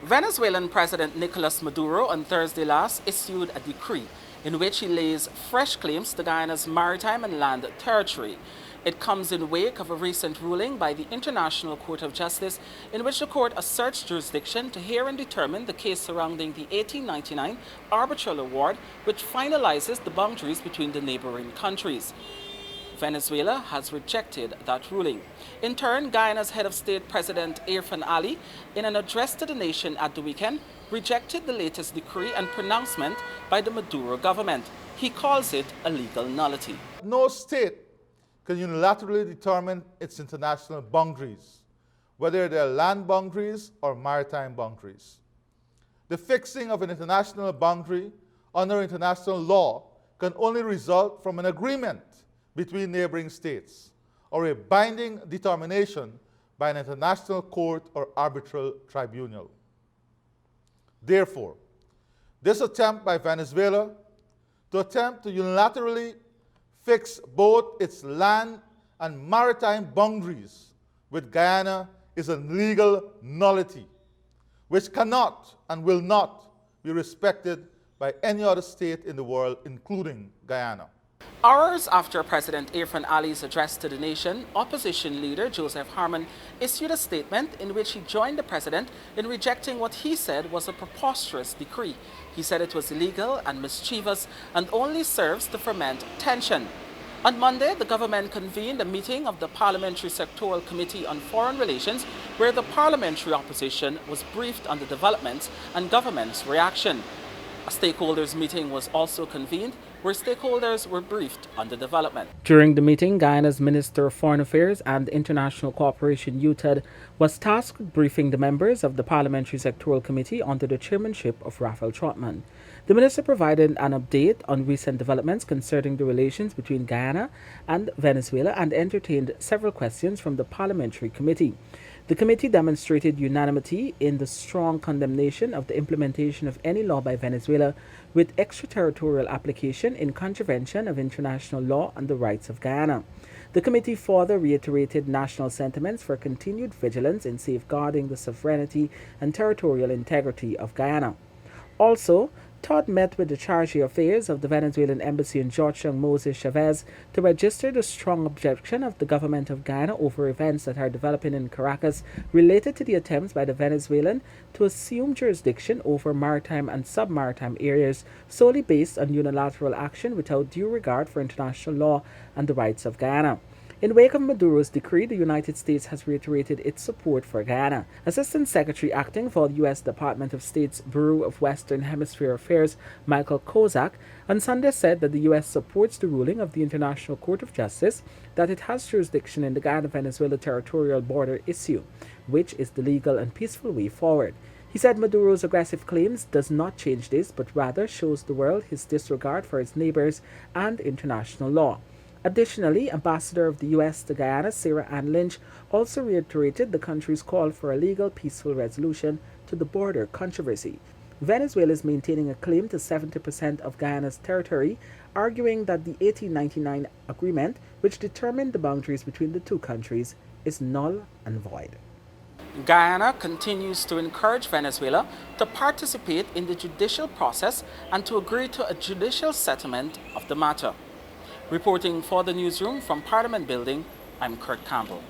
Venezuelan President Nicholas Maduro on Thursday last issued a decree in which he lays fresh claims to Guyana's maritime and land territory. It comes in wake of a recent ruling by the International Court of Justice in which the court asserts jurisdiction to hear and determine the case surrounding the 1899 arbitral award which finalizes the boundaries between the neighboring countries. Venezuela has rejected that ruling. In turn, Guyana's head of state, President Irfan Ali, in an address to the nation at the weekend, rejected the latest decree and pronouncement by the Maduro government. He calls it a legal nullity. No state can unilaterally determine its international boundaries, whether they are land boundaries or maritime boundaries. The fixing of an international boundary under international law can only result from an agreement between neighboring states or a binding determination by an international court or arbitral tribunal. Therefore, this attempt by Venezuela to unilaterally fix both its land and maritime boundaries with Guyana is a legal nullity, which cannot and will not be respected by any other state in the world, including Guyana. Hours after President Irfan Ali's address to the nation, opposition leader Joseph Harman issued a statement in which he joined the president in rejecting what he said was a preposterous decree. He said it was illegal and mischievous and only serves to foment tension. On Monday, the government convened a meeting of the Parliamentary Sectoral Committee on Foreign Relations, where the parliamentary opposition was briefed on the developments and government's reaction. A stakeholders meeting was also convened where stakeholders were briefed on the development. During the meeting, Guyana's Minister of Foreign Affairs and International Cooperation UTED was tasked with briefing the members of the Parliamentary Sectoral Committee under the chairmanship of Raphael Trotman. The minister provided an update on recent developments concerning the relations between Guyana and Venezuela and entertained several questions from the Parliamentary Committee. The committee demonstrated unanimity in the strong condemnation of the implementation of any law by Venezuela with extraterritorial application in contravention of international law and the rights of Guyana. The committee further reiterated national sentiments for continued vigilance in safeguarding the sovereignty and territorial integrity of Guyana. Also, Todd met with the Charge d'Affaires of the Venezuelan Embassy in Georgetown, Moses Chavez, to register the strong objection of the government of Guyana over events that are developing in Caracas related to the attempts by the Venezuelan to assume jurisdiction over maritime and submaritime areas solely based on unilateral action without due regard for international law and the rights of Guyana. In wake of Maduro's decree, the United States has reiterated its support for Guyana. Assistant Secretary acting for the U.S. Department of State's Bureau of Western Hemisphere Affairs, Michael Kozak, on Sunday said that the U.S. supports the ruling of the International Court of Justice that it has jurisdiction in the Guyana-Venezuela territorial border issue, which is the legal and peaceful way forward. He said Maduro's aggressive claims does not change this, but rather shows the world his disregard for its neighbors and international law. Additionally, Ambassador of the U.S. to Guyana, Sarah Ann Lynch, also reiterated the country's call for a legal, peaceful resolution to the border controversy. Venezuela is maintaining a claim to 70% of Guyana's territory, arguing that the 1899 agreement, which determined the boundaries between the two countries, is null and void. Guyana continues to encourage Venezuela to participate in the judicial process and to agree to a judicial settlement of the matter. Reporting for the newsroom from Parliament Building, I'm Kurt Campbell.